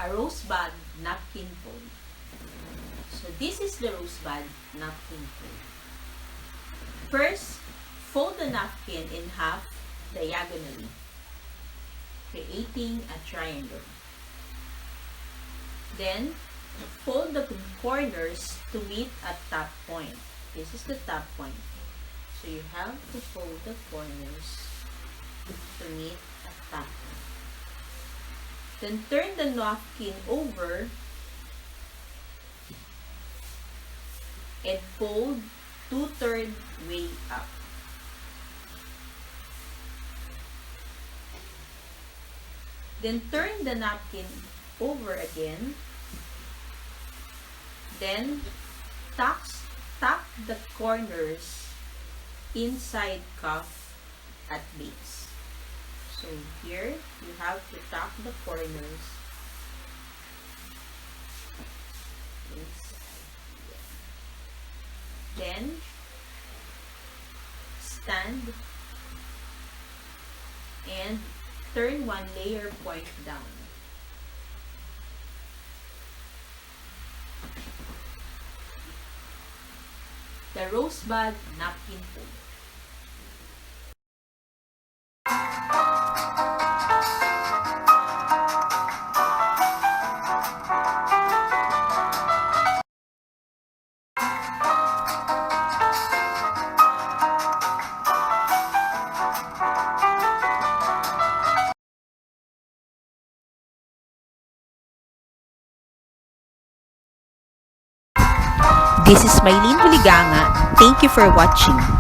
a rosebud napkin fold. So this is the rosebud napkin fold. First, fold the napkin in half diagonally, creating a triangle. Then, fold the corners to meet at top point. This is the top point. So you have to fold the corners to meet at top point. Then turn the napkin over and fold 2/3 way up. Then turn the napkin over again. Then tuck the corners inside cuff at base. So here you have to tuck the corners inside. Then stand and turn one layer point down. The rosebud napkin fold. This is Maylene Huliganga. Thank you for watching.